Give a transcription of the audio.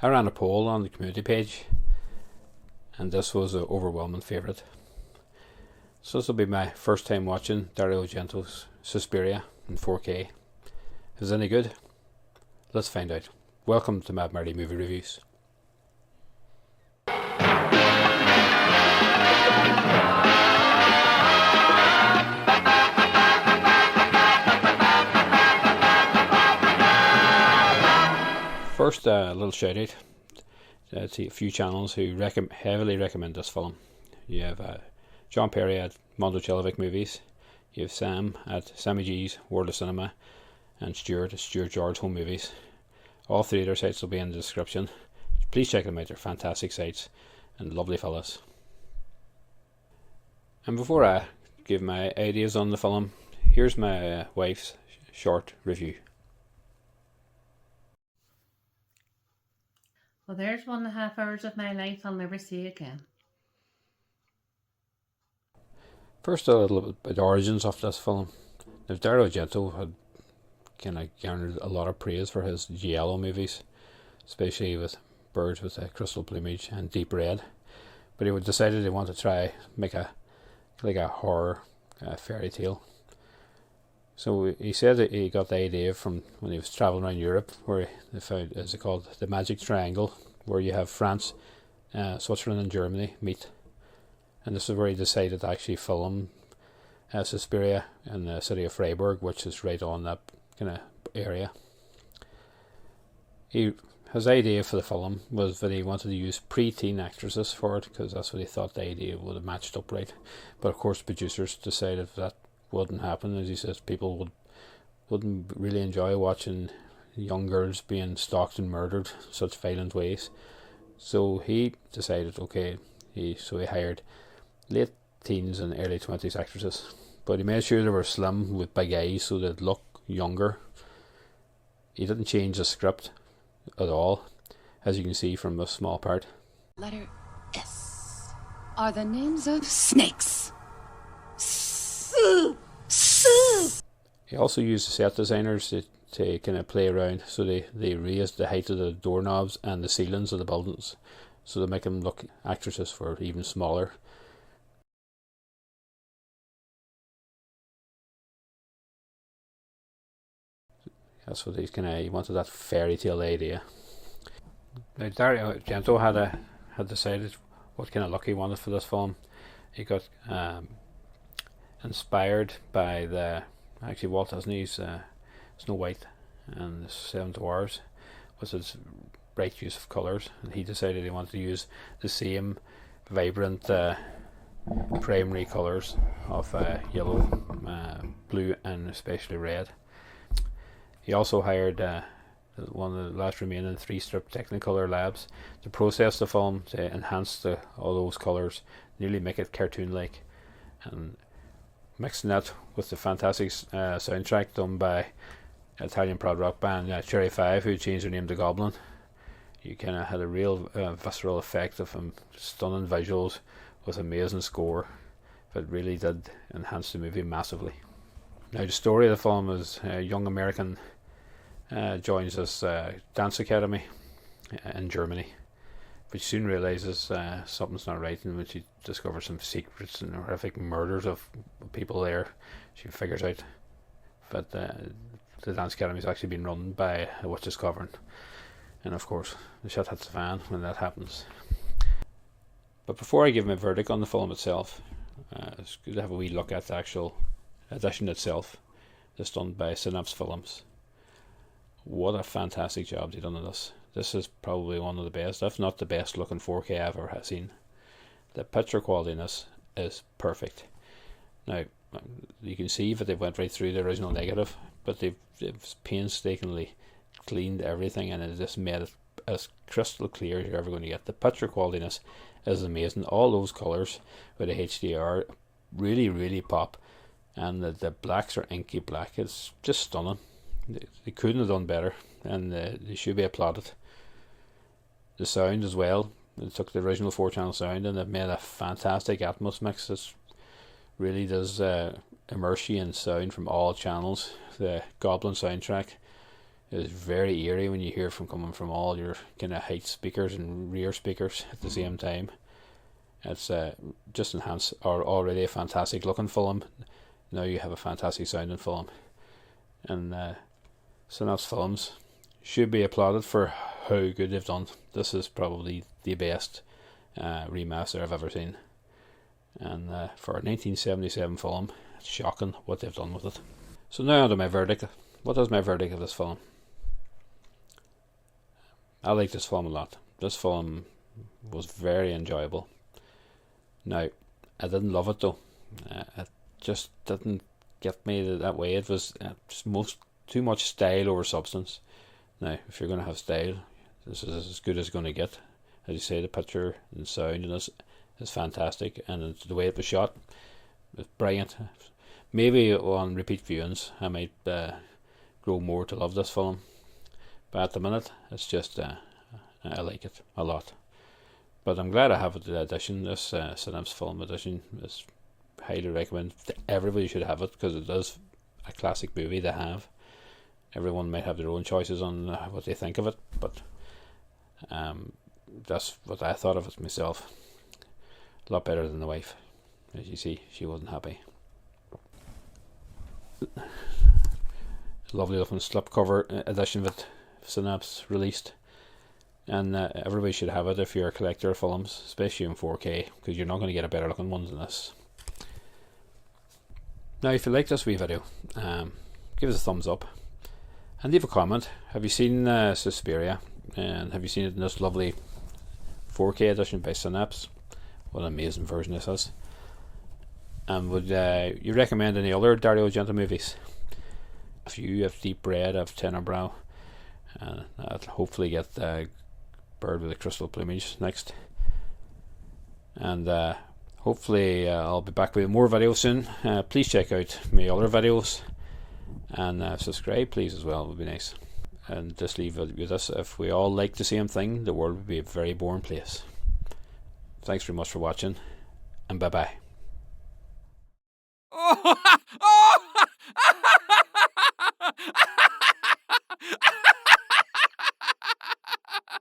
I ran a poll on the community page, and this was an overwhelming favourite. So this will be my first time watching Dario Argento's Suspiria in 4K. Is it any good? Let's find out. Welcome to Mad Marty Movie Reviews. First, a little shout out to a few channels who heavily recommend this film. You have John Perry at Mondo Chelovic Movies, you have Sam at Sammy G's World of Cinema, and Stuart at Stuart George Home Movies. All three of their sites will be in the description. Please check them out, they're fantastic sites and lovely fellas. And before I give my ideas on the film, here's my wife's short review. Well, there's 1.5 hours of my life I'll never see again. First, a little bit about the origins of this film. Now, Dario Argento had kind of garnered a lot of praise for his giallo movies, especially with birds with a crystal plumage and deep red. But he decided he wanted to try make a horror fairy tale. So he said that he got the idea from when he was travelling around Europe, where they found, as they called, the magic triangle, where you have France, Switzerland and Germany meet. And this is where he decided to actually film Suspiria in the city of Freiburg, which is right on that kind of area. His idea for the film was that he wanted to use pre-teen actresses for it, because that's what he thought the idea would have matched up right. But of course producers decided that wouldn't happen. As he says, people wouldn't really enjoy watching young girls being stalked and murdered in such violent ways. So he decided, he hired late teens and early 20s actresses, but he made sure they were slim with big eyes so they'd look younger. He didn't change the script at all, as you can see from a small part. Letter S are the names of snakes. He also used set designers to kind of play around, so they raised the height of the doorknobs and the ceilings of the buildings, so to make them look actresses for even smaller. That's what he wanted, that fairy tale idea. Now Dario Argento had decided what kind of look he wanted for this film. He got inspired by Walt Disney's Snow White and the Seven Dwarfs, with its bright use of colours, and he decided he wanted to use the same vibrant primary colours of yellow, blue and especially red. He also hired one of the last remaining 3-strip Technicolor labs to process the film to enhance all those colours, nearly make it cartoon-like, and mixing that with the fantastic soundtrack done by Italian prog rock band Cherry 5, who changed their name to Goblin. You kind of had a real visceral effect of stunning visuals with amazing score that really did enhance the movie massively. Now the story of the film is a young American joins this dance academy in Germany, but she soon realises something's not right, and when she discovers some secrets and horrific murders of people there, she figures out that the dance academy has actually been run by a witch's coven, and of course the shit hits the fan when that happens. But before I give my verdict on the film itself, it's good to have a wee look at the actual edition itself. It's done by Synapse Films. What a fantastic job they've done on this. This is probably one of the best, if not the best looking 4K I've ever seen. The picture quality in this is perfect. Now, you can see that they went right through the original negative, but they've painstakingly cleaned everything, and it just made it as crystal clear as you're ever going to get. The picture quality in this is amazing. All those colours with the HDR really, really pop, and the blacks are inky black. It's just stunning. They couldn't have done better, and they should be applauded. The sound as well, they took the original 4-channel sound and they've made a fantastic Atmos mix. This really does immerse you in sound from all channels. The Goblin soundtrack It was very eerie when you hear from coming from all your kind of height speakers and rear speakers at the same time. It's just enhanced already a fantastic looking film. Now you have a fantastic sounding film. And Synapse Films should be applauded for how good they've done. This is probably the best remaster I've ever seen. And for a 1977 film, it's shocking what they've done with it. So now on to my verdict. What is my verdict of this film? I like this film a lot. This film was very enjoyable. Now, I didn't love it though. It just didn't get me that way. It was too much style over substance. Now, if you're going to have style, this is as good as it's going to get. As you say, the picture and sound in this is fantastic, and the way it was shot was brilliant. Maybe on repeat viewings, I might grow more to love this film. But at the minute, it's just I like it a lot. But I'm glad I have the edition. This Synapse Film edition is highly recommended. Everybody should have it because it is a classic movie to have. Everyone might have their own choices on what they think of it, but that's what I thought of it myself. A lot better than the wife. As you see, she wasn't happy. Lovely looking slipcover edition of it, Synapse released, and everybody should have it if you're a collector of films, especially in 4K, because you're not going to get a better looking one than this. Now, if you like this wee video, give us a thumbs up and leave a comment. Have you seen Suspiria, and have you seen it in this lovely 4K edition by Synapse? What an amazing version this is. And would you recommend any other Dario Argento movies? If you have Deep Red, have Tenebrae, and I'll hopefully get Bird with the Crystal Plumage next. And hopefully I'll be back with more videos soon. Please check out my other videos, and subscribe please as well, would be nice. And just leave it with us. If we all like the same thing, the world would be a very boring place. Thanks very much for watching, and bye bye.